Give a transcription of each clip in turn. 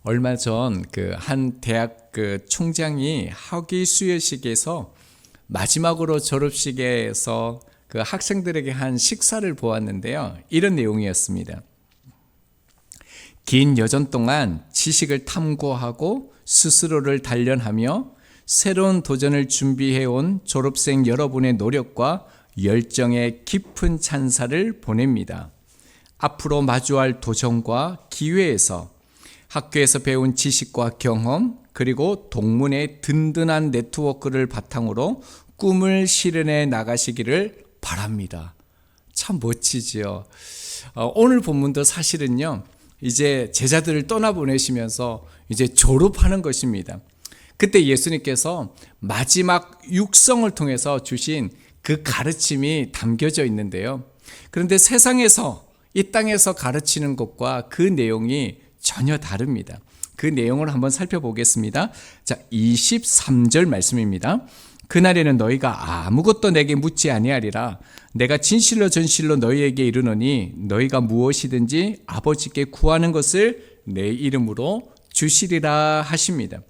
얼마 전 그 한 대학 그 총장이 학위 수여식에서 마지막으로 졸업식에서 그 학생들에게 한 식사를 보았는데요. 이런 내용이었습니다. 긴 여정 동안 지식을 탐구하고 스스로를 단련하며 새로운 도전을 준비해온 졸업생 여러분의 노력과 열정에 깊은 찬사를 보냅니다. 앞으로 마주할 도전과 기회에서 학교에서 배운 지식과 경험, 그리고 동문의 든든한 네트워크를 바탕으로 꿈을 실현해 나가시기를 바랍니다. 참 멋지지요. 오늘 본문도 사실은요, 이제 제자들을 떠나보내시면서 이제 졸업하는 것입니다. 그때 예수님께서 마지막 육성을 통해서 주신 그 가르침이 담겨져 있는데요. 그런데 세상에서, 이 땅에서 가르치는 것과 그 내용이 전혀 다릅니다. 그 내용을 한번 살펴보겠습니다. 자, 23절 말씀입니다. 그날에는 너희가 아무것도 내게 묻지 아니하리라. 내가 진실로 전실로 너희에게 이르노니 너희가 무엇이든지 아버지께 구하는 것을 내 이름으로 주시리라 하십니다.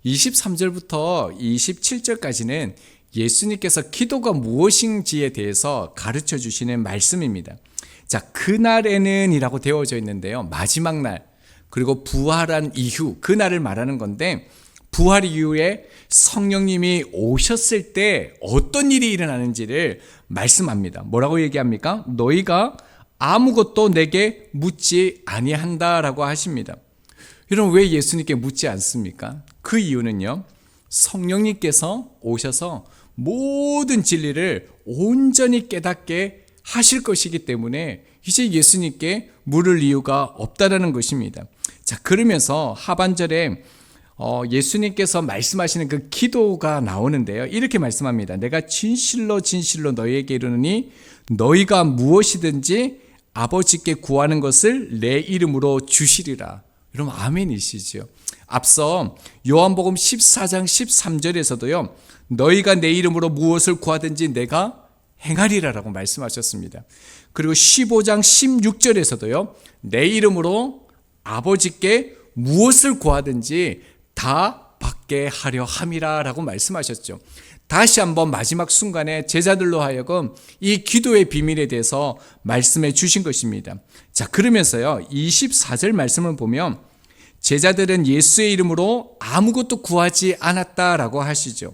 23절부터 27절까지는 예수님께서 기도가 무엇인지에 대해서 가르쳐 주시는 말씀입니다. 자, 그날에는 이라고 되어져 있는데요. 마지막 날, 그리고 부활한 이후, 그날을 말하는 건데, 부활 이후에 성령님이 오셨을 때 어떤 일이 일어나는지를 말씀합니다. 뭐라고 얘기합니까? 너희가 아무것도 내게 묻지 아니한다라고 하십니다. 여러분, 왜 예수님께 묻지 않습니까? 그 이유는요, 성령님께서 오셔서 모든 진리를 온전히 깨닫게 하실 것이기 때문에 이제 예수님께 물을 이유가 없다라는 것입니다. 자, 그러면서 하반절에 예수님께서 말씀하시는 그 기도가 나오는데요. 이렇게 말씀합니다. 내가 진실로 진실로 너희에게 이르노니 너희가 무엇이든지 아버지께 구하는 것을 내 이름으로 주시리라. 여러분, 아멘이시죠? 앞서 요한복음 14장 13절에서도요. 너희가 내 이름으로 무엇을 구하든지 내가 행하리라라고 말씀하셨습니다. 그리고 15장 16절에서도요. 내 이름으로 아버지께 무엇을 구하든지 다 받게 하려 함이라라고 말씀하셨죠. 다시 한번 마지막 순간에 제자들로 하여금 이 기도의 비밀에 대해서 말씀해 주신 것입니다. 자, 그러면서요, 24절 말씀을 보면 제자들은 예수의 이름으로 아무것도 구하지 않았다라고 하시죠.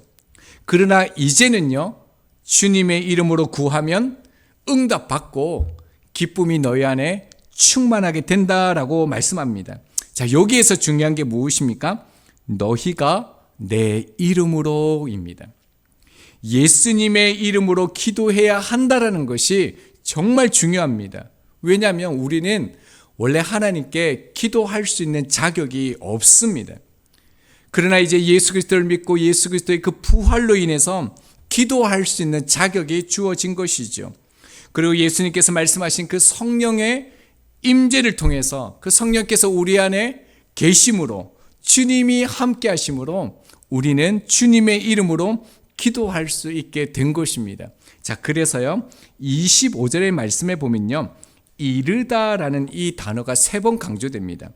그러나 이제는요, 주님의 이름으로 구하면 응답받고 기쁨이 너희 안에 충만하게 된다라고 말씀합니다. 자, 여기에서 중요한 게 무엇입니까? 너희가 내 이름으로입니다. 예수님의 이름으로 기도해야 한다라는 것이 정말 중요합니다. 왜냐하면 우리는 원래 하나님께 기도할 수 있는 자격이 없습니다. 그러나 이제 예수 그리스도를 믿고 예수 그리스도의 그 부활로 인해서 기도할 수 있는 자격이 주어진 것이죠. 그리고 예수님께서 말씀하신 그 성령의 임재를 통해서 그 성령께서 우리 안에 계심으로 주님이 함께 하심으로 우리는 주님의 이름으로 기도할 수 있게 된 것입니다. 자, 그래서요, 25절의 말씀에 보면요, 이르다라는 이 단어가 3번 강조됩니다.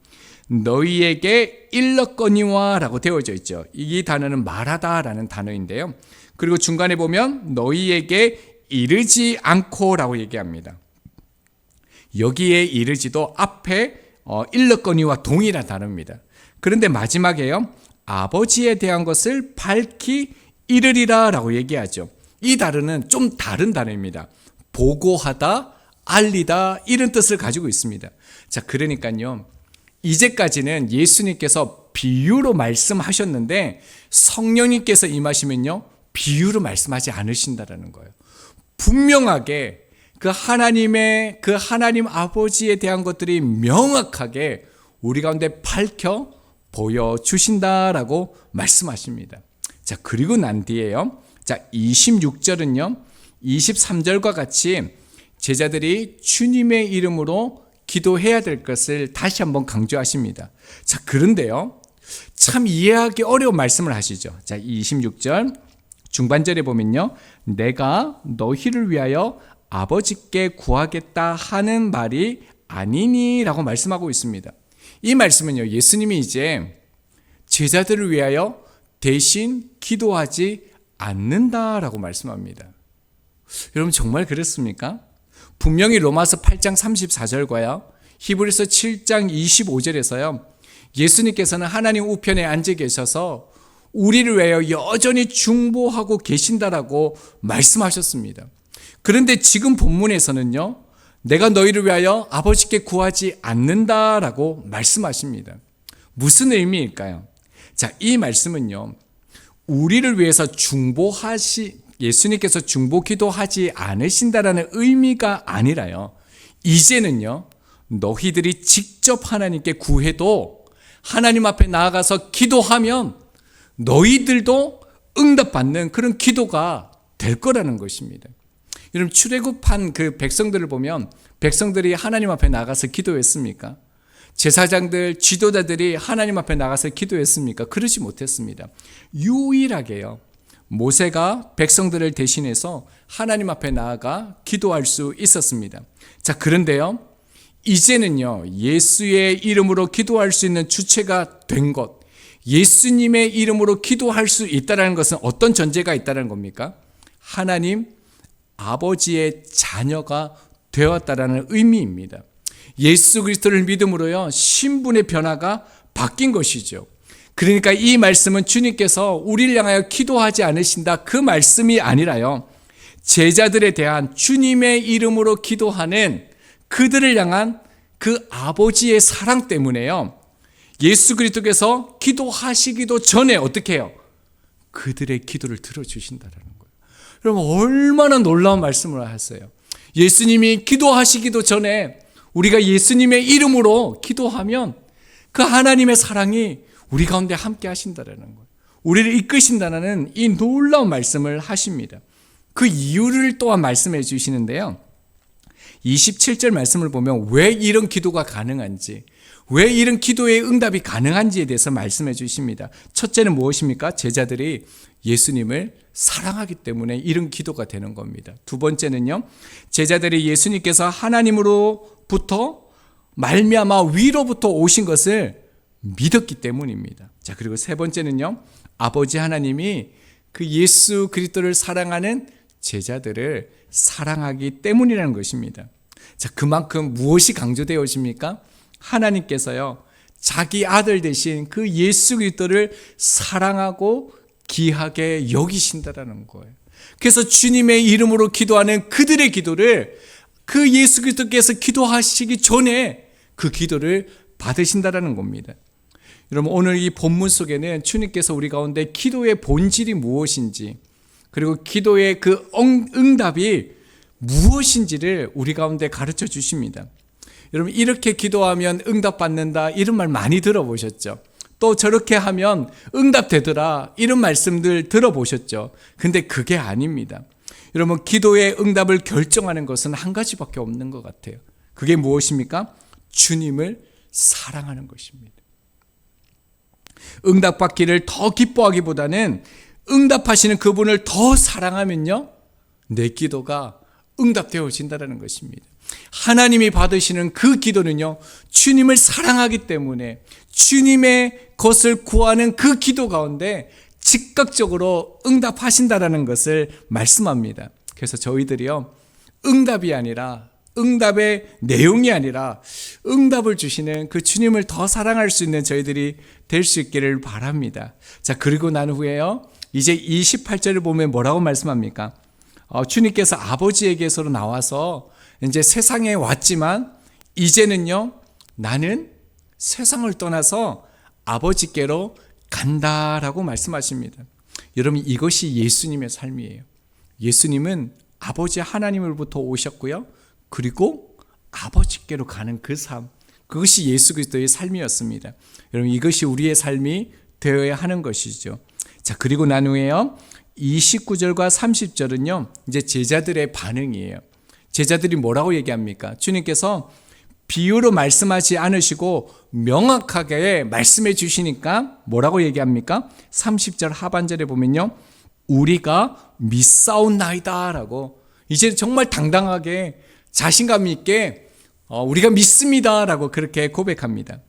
너희에게 일렀거니와 라고 되어져 있죠. 이 단어는 말하다라는 단어인데요. 그리고 중간에 보면 너희에게 이르지 않고 라고 얘기합니다. 여기에 이르지도 앞에 일렀거니와 동일한 단어입니다. 그런데 마지막에요, 아버지에 대한 것을 밝히 이르리라 라고 얘기하죠. 이 단어는 좀 다른 단어입니다. 보고하다, 알리다, 이런 뜻을 가지고 있습니다. 자, 그러니까요, 이제까지는 예수님께서 비유로 말씀하셨는데 성령님께서 임하시면요, 비유로 말씀하지 않으신다라는 거예요. 분명하게 그 하나님 아버지에 대한 것들이 명확하게 우리 가운데 밝혀 보여주신다라고 말씀하십니다. 자, 그리고 난 뒤에요. 자, 26절은요, 23절과 같이 제자들이 주님의 이름으로 기도해야 될 것을 다시 한번 강조하십니다. 자, 그런데요, 참 이해하기 어려운 말씀을 하시죠. 자, 26절 중반절에 보면요, 내가 너희를 위하여 아버지께 구하겠다 하는 말이 아니니 라고 말씀하고 있습니다. 이 말씀은요, 예수님이 이제 제자들을 위하여 대신 기도하지 않는다라고 말씀합니다. 여러분 정말 그렇습니까? 분명히 로마서 8장 34절과요, 히브리서 7장 25절에서요, 예수님께서는 하나님 우편에 앉아 계셔서 우리를 위하여 여전히 중보하고 계신다라고 말씀하셨습니다. 그런데 지금 본문에서는요, 내가 너희를 위하여 아버지께 구하지 않는다라고 말씀하십니다. 무슨 의미일까요? 자, 이 말씀은요, 우리를 위해서 예수님께서 중보 기도하지 않으신다라는 의미가 아니라요, 이제는요, 너희들이 직접 하나님께 구해도 하나님 앞에 나아가서 기도하면 너희들도 응답받는 그런 기도가 될 거라는 것입니다. 여러분, 출애굽한 그 백성들을 보면 백성들이 하나님 앞에 나가서 기도했습니까? 제사장들, 지도자들이 하나님 앞에 나가서 기도했습니까? 그러지 못했습니다. 유일하게요, 모세가 백성들을 대신해서 하나님 앞에 나아가 기도할 수 있었습니다. 자, 그런데요, 이제는요, 예수의 이름으로 기도할 수 있는 주체가 된 것, 예수님의 이름으로 기도할 수 있다는 것은 어떤 전제가 있다는 겁니까? 하나님 아버지의 자녀가 되었다라는 의미입니다. 예수 그리스도를 믿음으로요, 신분의 변화가 바뀐 것이죠. 그러니까 이 말씀은 주님께서 우리를 향하여 기도하지 않으신다, 그 말씀이 아니라요, 제자들에 대한 주님의 이름으로 기도하는 그들을 향한 그 아버지의 사랑 때문에요, 예수 그리스도께서 기도하시기도 전에 어떻게 해요? 그들의 기도를 들어주신다는 거예요. 여러분, 얼마나 놀라운 말씀을 하셨어요. 예수님이 기도하시기도 전에 우리가 예수님의 이름으로 기도하면 그 하나님의 사랑이 우리 가운데 함께 하신다는 거예요. 우리를 이끄신다는 이 놀라운 말씀을 하십니다. 그 이유를 또한 말씀해 주시는데요, 27절 말씀을 보면 왜 이런 기도가 가능한지, 왜 이런 기도의 응답이 가능한지에 대해서 말씀해 주십니다. 첫째는 무엇입니까? 제자들이 예수님을 사랑하기 때문에 이런 기도가 되는 겁니다. 두 번째는요, 제자들이 예수님께서 하나님으로부터 말미암아 위로부터 오신 것을 믿었기 때문입니다. 자, 그리고 세 번째는요, 아버지 하나님이 그 예수 그리스도를 사랑하는 제자들을 사랑하기 때문이라는 것입니다. 자, 그만큼 무엇이 강조되어집니까? 하나님께서요, 자기 아들 대신 그 예수 그리스도를 사랑하고 귀하게 여기신다라는 거예요. 그래서 주님의 이름으로 기도하는 그들의 기도를 그 예수 그리스도께서 기도하시기 전에 그 기도를 받으신다라는 겁니다. 여러분, 오늘 이 본문 속에는 주님께서 우리 가운데 기도의 본질이 무엇인지, 그리고 기도의 그 응답이 무엇인지를 우리 가운데 가르쳐 주십니다. 여러분, 이렇게 기도하면 응답받는다, 이런 말 많이 들어보셨죠? 또 저렇게 하면 응답되더라, 이런 말씀들 들어보셨죠? 근데 그게 아닙니다. 여러분, 기도의 응답을 결정하는 것은 한 가지밖에 없는 것 같아요. 그게 무엇입니까? 주님을 사랑하는 것입니다. 응답받기를 더 기뻐하기보다는 응답하시는 그분을 더 사랑하면요, 내 기도가 응답되어진다는 것입니다. 하나님이 받으시는 그 기도는요, 주님을 사랑하기 때문에 주님의 것을 구하는 그 기도 가운데 즉각적으로 응답하신다는 것을 말씀합니다. 그래서 저희들이요, 응답이 아니라, 응답의 내용이 아니라 응답을 주시는 그 주님을 더 사랑할 수 있는 저희들이 될 수 있기를 바랍니다. 자, 그리고 난 후에요, 이제 28절을 보면 뭐라고 말씀합니까? 주님께서 아버지에게서 나와서 이제 세상에 왔지만 이제는요, 나는 세상을 떠나서 아버지께로 간다라고 말씀하십니다. 여러분, 이것이 예수님의 삶이에요. 예수님은 아버지 하나님으로부터 오셨고요, 그리고 아버지께로 가는 그 삶, 그것이 예수 그리스도의 삶이었습니다. 여러분, 이것이 우리의 삶이 되어야 하는 것이죠. 자, 그리고 난 후에요, 29절과 30절은요, 이제 제자들의 반응이에요. 제자들이 뭐라고 얘기합니까? 주님께서 비유로 말씀하지 않으시고 명확하게 말씀해 주시니까 뭐라고 얘기합니까? 30절 하반절에 보면요, 우리가 믿사옵나이다 라고, 이제 정말 당당하게 자신감 있게 우리가 믿습니다 라고 그렇게 고백합니다.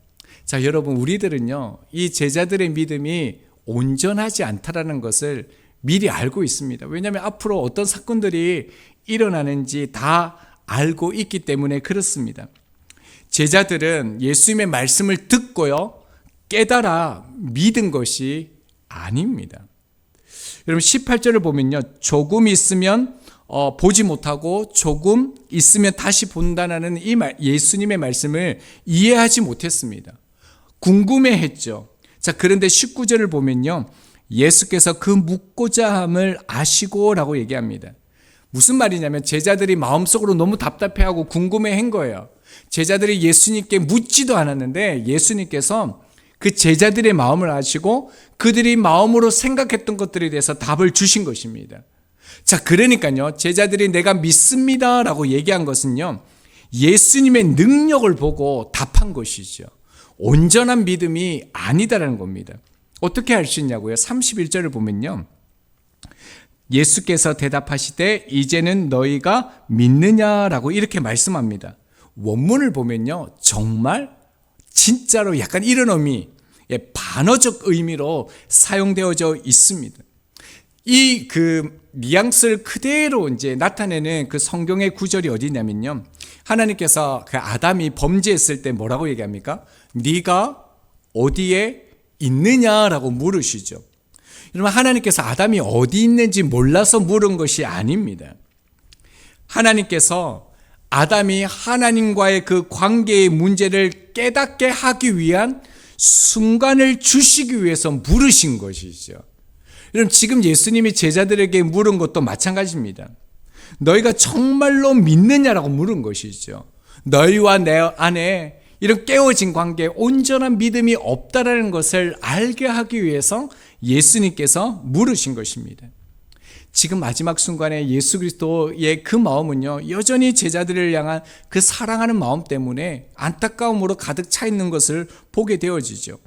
자, 여러분, 우리들은요, 이 제자들의 믿음이 온전하지 않다라는 것을 미리 알고 있습니다. 왜냐하면 앞으로 어떤 사건들이 일어나는지 다 알고 있기 때문에 그렇습니다. 제자들은 예수님의 말씀을 듣고요, 깨달아 믿은 것이 아닙니다. 여러분, 18절을 보면요, 조금 있으면 보지 못하고 조금 있으면 다시 본다는 이 예수님의 말씀을 이해하지 못했습니다. 궁금해했죠. 자, 그런데 19절을 보면요, 예수께서 그 묻고자 함을 아시고 라고 얘기합니다. 무슨 말이냐면 제자들이 마음속으로 너무 답답해하고 궁금해한 거예요. 제자들이 예수님께 묻지도 않았는데 예수님께서 그 제자들의 마음을 아시고 그들이 마음으로 생각했던 것들에 대해서 답을 주신 것입니다. 자, 그러니까요, 제자들이 내가 믿습니다 라고 얘기한 것은요, 예수님의 능력을 보고 답한 것이죠. 온전한 믿음이 아니다라는 겁니다. 어떻게 할 수 있냐고요? 31절을 보면요, 예수께서 대답하시되 이제는 너희가 믿느냐라고 이렇게 말씀합니다. 원문을 보면요, 정말 진짜로 약간 이런 의미, 반어적 의미로 사용되어져 있습니다. 이 뉘앙스를 그대로 이제 나타내는 그 성경의 구절이 어디냐면요, 하나님께서 그 아담이 범죄했을 때 뭐라고 얘기합니까? 네가 어디에 있느냐라고 물으시죠. 여러분, 하나님께서 아담이 어디 있는지 몰라서 물은 것이 아닙니다. 하나님께서 아담이 하나님과의 그 관계의 문제를 깨닫게 하기 위한 순간을 주시기 위해서 물으신 것이죠. 여러분, 지금 예수님이 제자들에게 물은 것도 마찬가지입니다. 너희가 정말로 믿느냐라고 물은 것이죠. 너희와 내 안에 이런 깨어진 관계에 온전한 믿음이 없다라는 것을 알게 하기 위해서 예수님께서 물으신 것입니다. 지금 마지막 순간에 예수 그리스도의 그 마음은요, 여전히 제자들을 향한 그 사랑하는 마음 때문에 안타까움으로 가득 차 있는 것을 보게 되어지죠.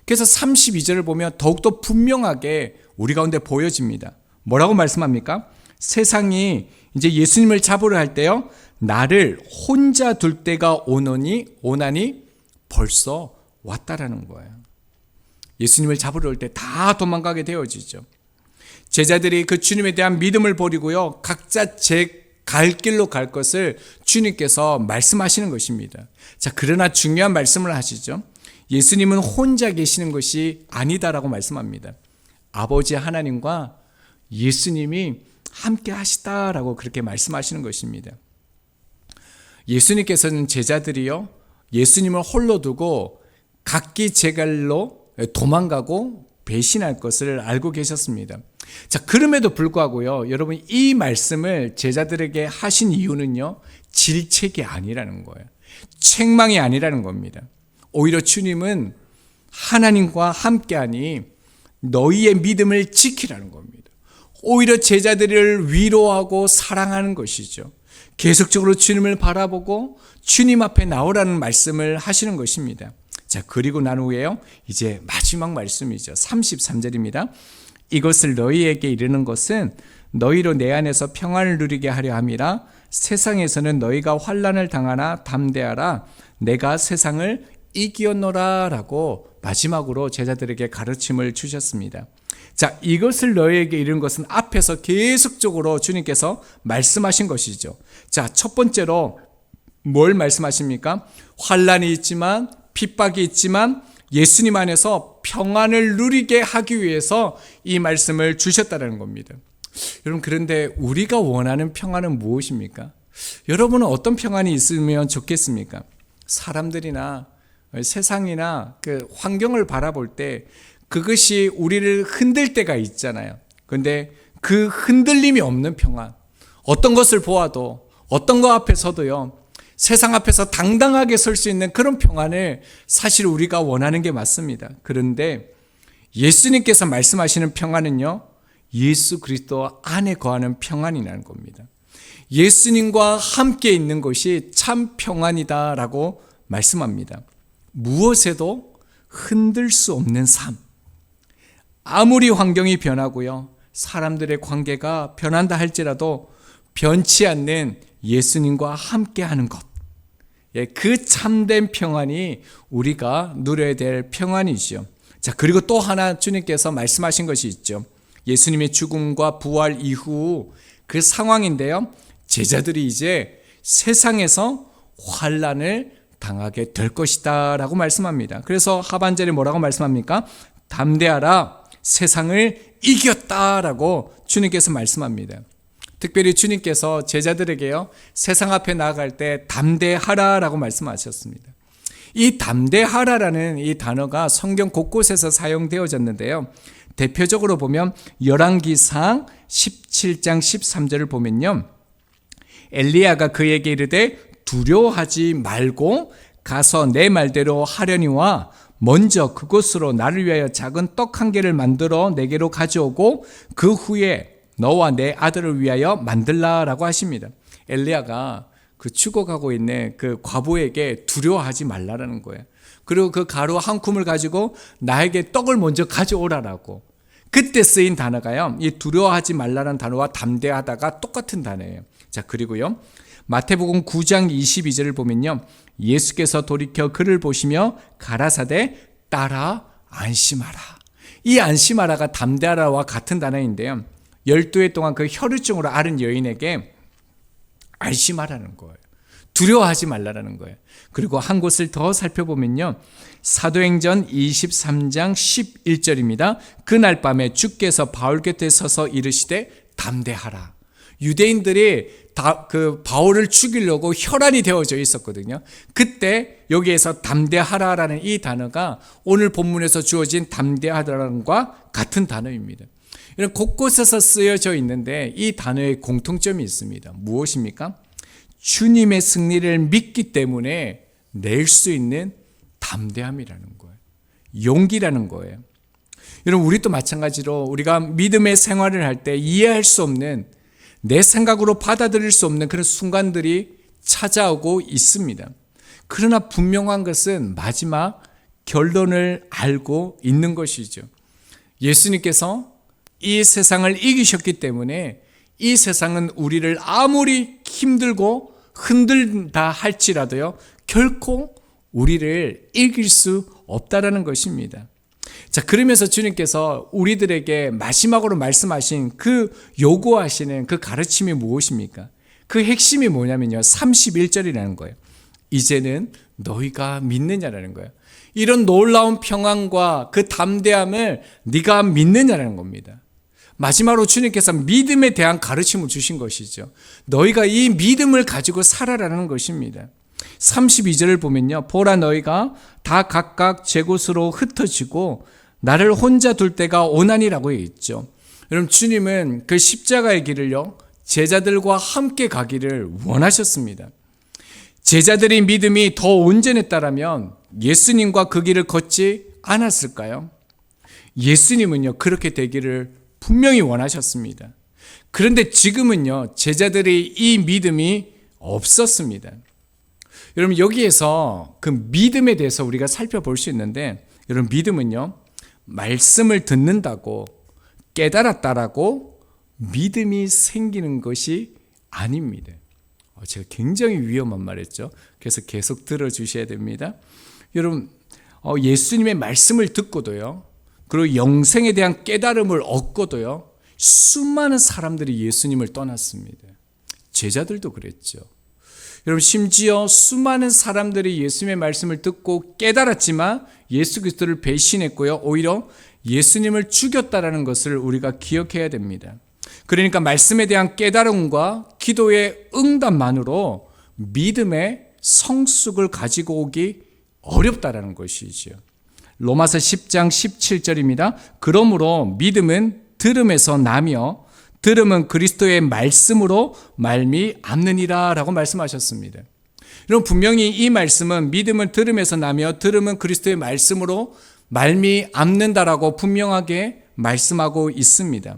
그래서 32절을 보면 더욱더 분명하게 우리 가운데 보여집니다. 뭐라고 말씀합니까? 세상이 이제 예수님을 잡으려 할 때요, 나를 혼자 둘 때가 오나니 벌써 왔다라는 거예요. 예수님을 잡으러 올 때 다 도망가게 되어지죠. 제자들이 그 주님에 대한 믿음을 버리고요, 각자 제 갈 길로 갈 것을 주님께서 말씀하시는 것입니다. 자, 그러나 중요한 말씀을 하시죠. 예수님은 혼자 계시는 것이 아니다라고 말씀합니다. 아버지 하나님과 예수님이 함께 하시다라고 그렇게 말씀하시는 것입니다. 예수님께서는 제자들이요, 예수님을 홀로 두고 각기 제 갈로 도망가고 배신할 것을 알고 계셨습니다. 자, 그럼에도 불구하고요, 여러분, 이 말씀을 제자들에게 하신 이유는요, 질책이 아니라는 거예요. 책망이 아니라는 겁니다. 오히려 주님은 하나님과 함께하니 너희의 믿음을 지키라는 겁니다. 오히려 제자들을 위로하고 사랑하는 것이죠. 계속적으로 주님을 바라보고 주님 앞에 나오라는 말씀을 하시는 것입니다. 자, 그리고 난 후에요, 이제 마지막 말씀이죠. 33절입니다. 이것을 너희에게 이르는 것은 너희로 내 안에서 평안을 누리게 하려 함이라. 세상에서는 너희가 환난을 당하나 담대하라. 내가 세상을 이기었노라 라고 마지막으로 제자들에게 가르침을 주셨습니다. 자, 이것을 너희에게 이르는 것은 앞에서 계속적으로 주님께서 말씀하신 것이죠. 자, 첫 번째로 뭘 말씀하십니까? 환난이 있지만, 핍박이 있지만 예수님 안에서 평안을 누리게 하기 위해서 이 말씀을 주셨다는 겁니다. 여러분, 그런데 우리가 원하는 평안은 무엇입니까? 여러분은 어떤 평안이 있으면 좋겠습니까? 사람들이나 세상이나 그 환경을 바라볼 때 그것이 우리를 흔들 때가 있잖아요. 그런데 그 흔들림이 없는 평안, 어떤 것을 보아도 어떤 것 앞에서도요, 세상 앞에서 당당하게 설 수 있는 그런 평안을 사실 우리가 원하는 게 맞습니다. 그런데 예수님께서 말씀하시는 평안은요, 예수 그리스도 안에 거하는 평안이라는 겁니다. 예수님과 함께 있는 것이 참 평안이다라고 말씀합니다. 무엇에도 흔들 수 없는 삶. 아무리 환경이 변하고요, 사람들의 관계가 변한다 할지라도 변치 않는 예수님과 함께하는 것. 예, 그 참된 평안이 우리가 누려야 될 평안이죠. 자, 그리고 또 하나 주님께서 말씀하신 것이 있죠. 예수님의 죽음과 부활 이후 그 상황인데요. 제자들이 이제 세상에서 환난을 당하게 될 것이다 라고 말씀합니다. 그래서 하반절에 뭐라고 말씀합니까? 담대하라, 세상을 이겼다 라고 주님께서 말씀합니다. 특별히 주님께서 제자들에게요, 세상 앞에 나아갈 때 담대하라 라고 말씀하셨습니다. 이 담대하라라는 이 단어가 성경 곳곳에서 사용되어졌는데요. 대표적으로 보면 열왕기상 17장 13절을 보면요, 엘리야가 그에게 이르되 두려워하지 말고 가서 내 말대로 하려니와 먼저 그곳으로 나를 위하여 작은 떡 한 개를 만들어 내게로 가져오고 그 후에 너와 내 아들을 위하여 만들라라고 하십니다. 엘리야가 그 죽어가고 있는 그 과부에게 두려워하지 말라라는 거예요. 그리고 그 가루 한 줌을 가지고 나에게 떡을 먼저 가져오라라고. 그때 쓰인 단어가요, 이 두려워하지 말라는 단어와 담대하다가 똑같은 단어예요. 자, 그리고요, 마태복음 9장 22절을 보면요, 예수께서 돌이켜 그를 보시며 가라사대 따라 안심하라. 이 안심하라가 담대하라와 같은 단어인데요, 12해 동안 그 혈루증으로 앓은 여인에게 안심하라는 거예요. 두려워하지 말라는 거예요. 그리고 한 곳을 더 살펴보면요, 사도행전 23장 11절입니다. 그날 밤에 주께서 바울 곁에 서서 이르시되 담대하라. 유대인들이 다 그 바울을 죽이려고 혈안이 되어져 있었거든요. 그때 여기에서 담대하라라는 이 단어가 오늘 본문에서 주어진 담대하라는 것과 같은 단어입니다. 이런 곳곳에서 쓰여져 있는데 이 단어의 공통점이 있습니다. 무엇입니까? 주님의 승리를 믿기 때문에 낼 수 있는 담대함이라는 거예요. 용기라는 거예요. 여러분, 우리도 마찬가지로 우리가 믿음의 생활을 할 때 이해할 수 없는, 내 생각으로 받아들일 수 없는 그런 순간들이 찾아오고 있습니다. 그러나 분명한 것은 마지막 결론을 알고 있는 것이죠. 예수님께서 이 세상을 이기셨기 때문에 이 세상은 우리를 아무리 힘들고 흔들다 할지라도요, 결코 우리를 이길 수 없다라는 것입니다. 자, 그러면서 주님께서 우리들에게 마지막으로 말씀하신 그 요구하시는 그 가르침이 무엇입니까? 그 핵심이 뭐냐면요, 31절이라는 거예요. 이제는 너희가 믿느냐라는 거예요. 이런 놀라운 평안과 그 담대함을 네가 믿느냐라는 겁니다. 마지막으로 주님께서 믿음에 대한 가르침을 주신 것이죠. 너희가 이 믿음을 가지고 살아라는 것입니다. 32절을 보면요, 보라 너희가 다 각각 제 곳으로 흩어지고 나를 혼자 둘 때가 오나니라고 있죠. 여러분, 주님은 그 십자가의 길을요, 제자들과 함께 가기를 원하셨습니다. 제자들의 믿음이 더 온전했다라면 예수님과 그 길을 걷지 않았을까요? 예수님은요, 그렇게 되기를 분명히 원하셨습니다. 그런데 지금은요, 제자들의 이 믿음이 없었습니다. 여러분, 여기에서 그 믿음에 대해서 우리가 살펴볼 수 있는데, 여러분, 믿음은요, 말씀을 듣는다고 깨달았다라고 믿음이 생기는 것이 아닙니다. 제가 굉장히 위험한 말했죠. 그래서 계속 들어주셔야 됩니다. 여러분, 예수님의 말씀을 듣고도요, 그리고 영생에 대한 깨달음을 얻고도요, 수많은 사람들이 예수님을 떠났습니다. 제자들도 그랬죠. 여러분, 심지어 수많은 사람들이 예수님의 말씀을 듣고 깨달았지만 예수 그리스도를 배신했고요, 오히려 예수님을 죽였다라는 것을 우리가 기억해야 됩니다. 그러니까 말씀에 대한 깨달음과 기도의 응답만으로 믿음의 성숙을 가지고 오기 어렵다라는 것이죠. 로마서 10장 17절입니다. 그러므로 믿음은 들음에서 나며 들음은 그리스도의 말씀으로 말미암느니라 라고 말씀하셨습니다. 여러분, 분명히 이 말씀은 믿음은 들음에서 나며 들음은 그리스도의 말씀으로 말미암는다라고 분명하게 말씀하고 있습니다.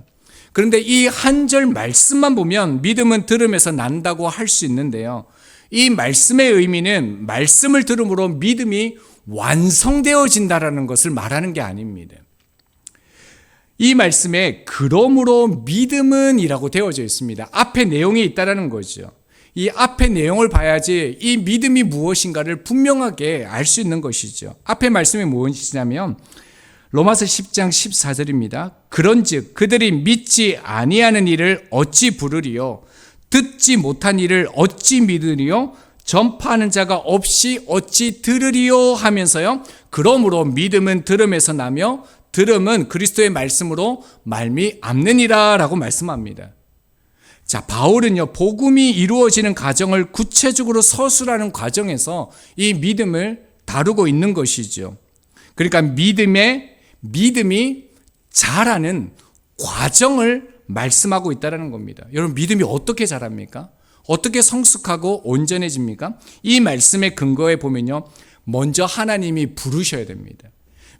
그런데 이 한 절 말씀만 보면 믿음은 들음에서 난다고 할 수 있는데요, 이 말씀의 의미는 말씀을 들음으로 믿음이 완성되어진다라는 것을 말하는 게 아닙니다. 이 말씀에 그러므로 믿음은 이라고 되어져 있습니다. 앞에 내용이 있다라는 거죠. 이 앞에 내용을 봐야지 이 믿음이 무엇인가를 분명하게 알 수 있는 것이죠. 앞에 말씀이 무엇이냐면 로마서 10장 14절입니다. 그런즉 그들이 믿지 아니하는 일을 어찌 부르리요? 듣지 못한 일을 어찌 믿으리요? 전파하는 자가 없이 어찌 들으리요? 하면서요. 그러므로 믿음은 들음에서 나며 들음은 그리스도의 말씀으로 말미암느니라 라고 말씀합니다. 자, 바울은요, 복음이 이루어지는 과정을 구체적으로 서술하는 과정에서 이 믿음을 다루고 있는 것이죠. 그러니까 믿음이 자라는 과정을 말씀하고 있다는 겁니다. 여러분, 믿음이 어떻게 자랍니까? 어떻게 성숙하고 온전해집니까? 이 말씀의 근거에 보면요, 먼저 하나님이 부르셔야 됩니다.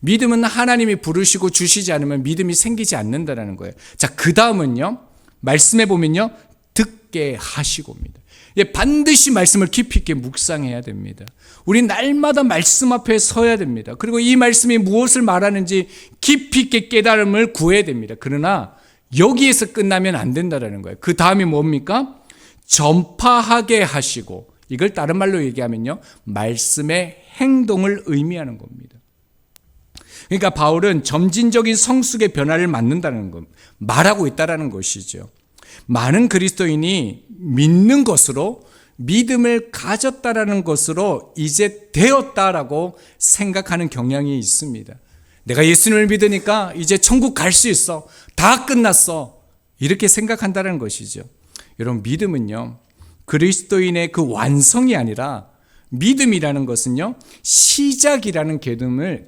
믿음은 하나님이 부르시고 주시지 않으면 믿음이 생기지 않는다는 거예요. 자, 그 다음은요, 말씀에 보면요, 듣게 하시고입니다. 반드시 말씀을 깊이 있게 묵상해야 됩니다. 우리 날마다 말씀 앞에 서야 됩니다. 그리고 이 말씀이 무엇을 말하는지 깊이 있게 깨달음을 구해야 됩니다. 그러나 여기에서 끝나면 안 된다는 거예요. 그 다음이 뭡니까? 전파하게 하시고, 이걸 다른 말로 얘기하면요, 말씀의 행동을 의미하는 겁니다. 그러니까 바울은 점진적인 성숙의 변화를 말하고 있다는 것이죠. 많은 그리스도인이 믿는 것으로, 믿음을 가졌다라는 것으로 이제 되었다라고 생각하는 경향이 있습니다. 내가 예수님을 믿으니까 이제 천국 갈 수 있어. 다 끝났어. 이렇게 생각한다는 것이죠. 여러분, 믿음은요, 그리스도인의 그 완성이 아니라 믿음이라는 것은요, 시작이라는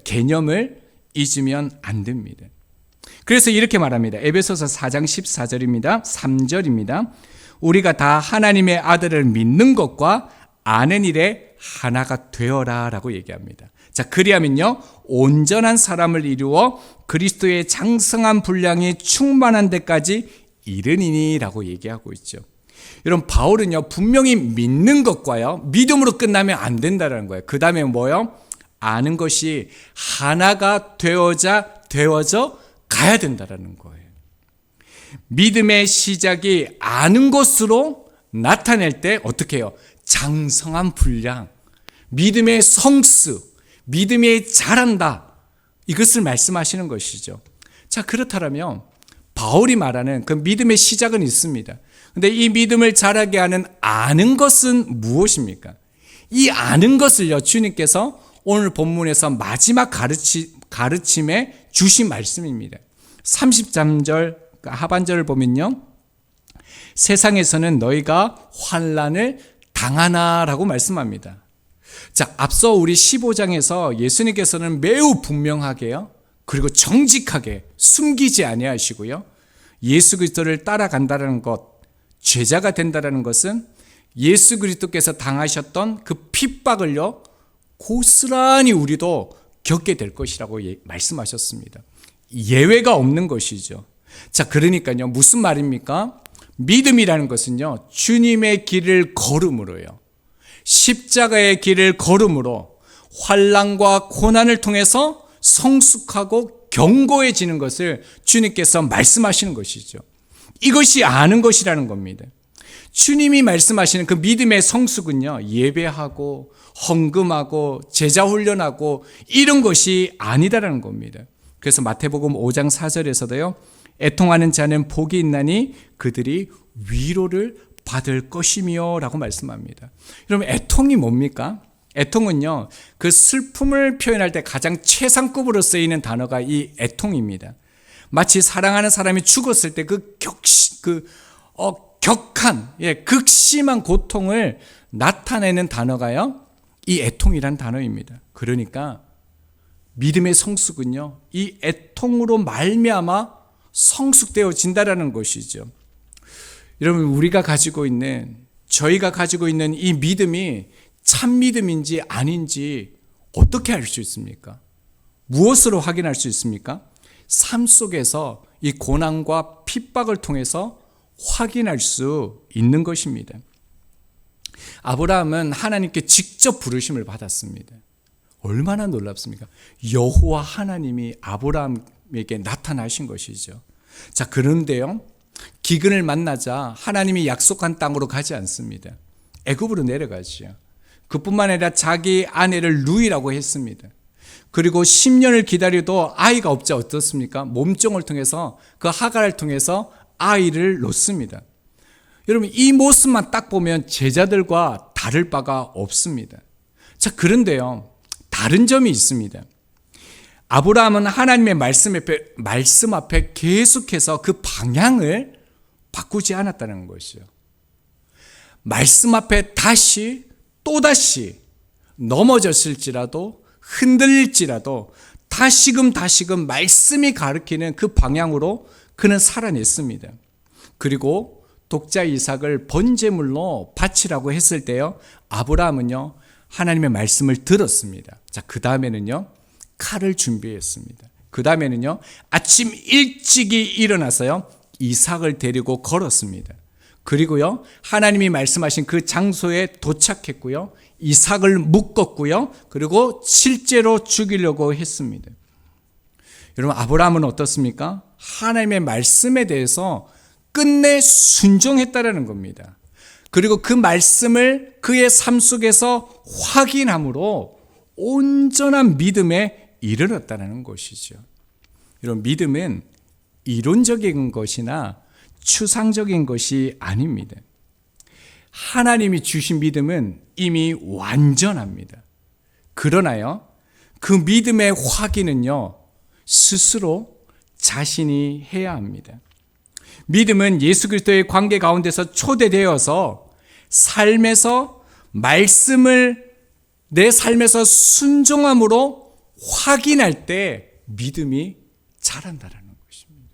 개념을 잊으면 안 됩니다. 그래서 이렇게 말합니다. 에베소서 4장 14절입니다. 3절입니다. 우리가 다 하나님의 아들을 믿는 것과 아는 일에 하나가 되어라 라고 얘기합니다. 자, 그리하면요, 온전한 사람을 이루어 그리스도의 장성한 분량이 충만한 데까지 이르니니 라고 얘기하고 있죠. 여러분, 바울은요, 분명히 믿는 것과요, 믿음으로 끝나면 안 된다는 거예요. 그 다음에 뭐요? 아는 것이 하나가 되어져 가야 된다는 거예요. 믿음의 시작이 아는 것으로 나타낼 때 어떻게 해요? 장성한 분량, 믿음의 성수, 믿음이 자란다, 이것을 말씀하시는 것이죠. 자, 그렇다면 바울이 말하는 그 믿음의 시작은 있습니다. 근데 이 믿음을 자라게 하는 아는 것은 무엇입니까? 이 아는 것을요, 주님께서 오늘 본문에서 마지막 가르침에 주신 말씀입니다. 33절 하반절을 보면요, 세상에서는 너희가 환난을 당하나라고 말씀합니다. 자, 앞서 우리 15장에서 예수님께서는 매우 분명하게요, 그리고 정직하게 숨기지 아니하시고요, 예수 그리스도를 따라간다는 것, 제자가 된다는 것은 예수 그리스도께서 당하셨던 그 핍박을요, 고스란히 우리도 겪게 될 것이라고 말씀하셨습니다. 예외가 없는 것이죠. 자, 그러니까요, 무슨 말입니까? 믿음이라는 것은요, 주님의 길을 걸음으로요, 십자가의 길을 걸음으로 환난과 고난을 통해서 성숙하고 견고해지는 것을 주님께서 말씀하시는 것이죠. 이것이 아는 것이라는 겁니다. 주님이 말씀하시는 그 믿음의 성숙은요, 예배하고 헌금하고 제자 훈련하고 이런 것이 아니다라는 겁니다. 그래서 마태복음 5장 4절에서도요, 애통하는 자는 복이 있나니 그들이 위로를 받을 것이며 라고 말씀합니다. 여러분, 애통이 뭡니까? 애통은요, 그 슬픔을 표현할 때 가장 최상급으로 쓰이는 단어가 이 애통입니다. 마치 사랑하는 사람이 죽었을 때 격한, 극심한 고통을 나타내는 단어가요, 이 애통이란 단어입니다. 그러니까 믿음의 성숙은요, 이 애통으로 말미암아 성숙되어진다라는 것이죠. 여러분, 저희가 가지고 있는 이 믿음이 참 믿음인지 아닌지 어떻게 알 수 있습니까? 무엇으로 확인할 수 있습니까? 삶 속에서 이 고난과 핍박을 통해서 확인할 수 있는 것입니다. 아브라함은 하나님께 직접 부르심을 받았습니다. 얼마나 놀랍습니까? 여호와 하나님이 아브라함에게 나타나신 것이죠. 자, 그런데요, 기근을 만나자 하나님이 약속한 땅으로 가지 않습니다. 애굽으로 내려가죠. 그뿐만 아니라 자기 아내를 루이라고 했습니다. 그리고 10년을 기다려도 아이가 없자 어떻습니까? 몸종을 통해서 그 하갈을 통해서 아이를 놓습니다. 여러분 이 모습만 딱 보면 제자들과 다를 바가 없습니다. 자, 그런데요, 다른 점이 있습니다. 아브라함은 하나님의 말씀 앞에 계속해서 그 방향을 바꾸지 않았다는 것이요. 말씀 앞에 다시 또다시 넘어졌을지라도 흔들릴지라도 다시금 말씀이 가르치는 그 방향으로 그는 살아냈습니다. 그리고 독자 이삭을 번제물로 바치라고 했을 때요, 아브라함은요 하나님의 말씀을 들었습니다. 자, 그 다음에는요 칼을 준비했습니다. 그 다음에는요 아침 일찍이 일어나서요 이삭을 데리고 걸었습니다. 그리고요 하나님이 말씀하신 그 장소에 도착했고요, 이삭을 묶었고요, 그리고 실제로 죽이려고 했습니다. 여러분 아브라함은 어떻습니까? 하나님의 말씀에 대해서 끝내 순종했다라는 겁니다. 그리고 그 말씀을 그의 삶 속에서 확인함으로 온전한 믿음에 이르렀다는 것이죠. 여러분 믿음은 이론적인 것이나 추상적인 것이 아닙니다. 하나님이 주신 믿음은 이미 완전합니다. 그러나요 그 믿음의 확인은요 스스로 자신이 해야 합니다. 믿음은 예수 그리스도의 관계 가운데서 초대되어서 삶에서 말씀을 내 삶에서 순종함으로 확인할 때 믿음이 자란다는 것입니다.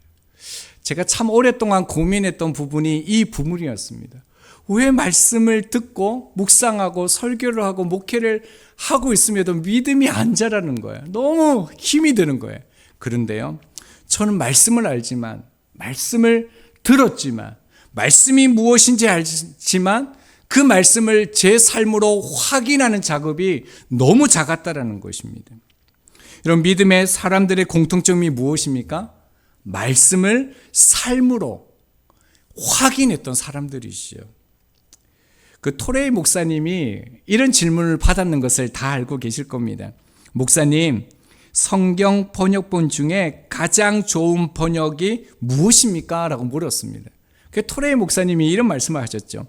제가 참 오랫동안 고민했던 부분이 이 부분이었습니다. 왜 말씀을 듣고 묵상하고 설교를 하고 목회를 하고 있음에도 믿음이 안 자라는 거예요. 너무 힘이 드는 거예요. 그런데요 저는 말씀을 알지만, 말씀을 들었지만, 말씀이 무엇인지 알지만 그 말씀을 제 삶으로 확인하는 작업이 너무 작았다라는 것입니다. 여러분 믿음의 사람들의 공통점이 무엇입니까? 말씀을 삶으로 확인했던 사람들이시죠. 그 토레이 목사님이 이런 질문을 받았는 것을 다 알고 계실 겁니다. 목사님, 성경 번역본 중에 가장 좋은 번역이 무엇입니까? 라고 물었습니다. 그 토레이 목사님이 이런 말씀을 하셨죠.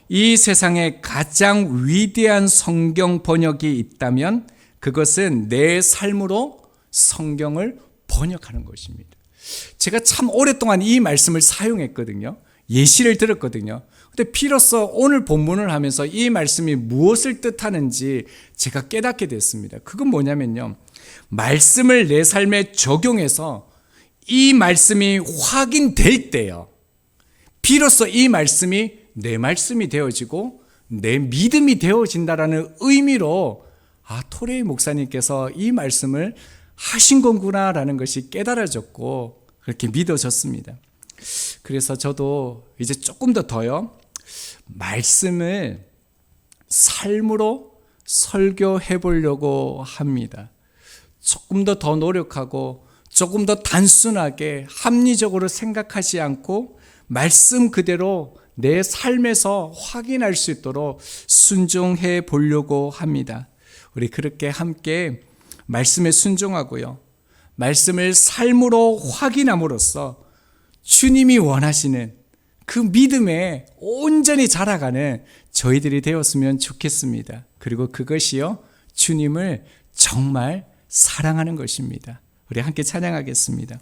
이 세상에 가장 위대한 성경 번역이 있다면 그것은 내 삶으로 성경을 번역하는 것입니다. 제가 참 오랫동안 이 말씀을 사용했거든요. 예시를 들었거든요. 근데 비로소 오늘 본문을 하면서 이 말씀이 무엇을 뜻하는지 제가 깨닫게 됐습니다. 그건 뭐냐면요, 말씀을 내 삶에 적용해서 이 말씀이 확인될 때요, 비로소 이 말씀이 내 말씀이 되어지고 내 믿음이 되어진다라는 의미로 토레이 목사님께서 이 말씀을 하신 거구나라는 것이 깨달아졌고 그렇게 믿어졌습니다. 그래서 저도 이제 조금 더요 말씀을 삶으로 설교해 보려고 합니다. 조금 더 노력하고 조금 더 단순하게 합리적으로 생각하지 않고 말씀 그대로 내 삶에서 확인할 수 있도록 순종해 보려고 합니다. 우리 그렇게 함께 말씀에 순종하고요, 말씀을 삶으로 확인함으로써 주님이 원하시는 그 믿음에 온전히 자라가는 저희들이 되었으면 좋겠습니다. 그리고 그것이요 주님을 정말 사랑하는 것입니다. 우리 함께 찬양하겠습니다.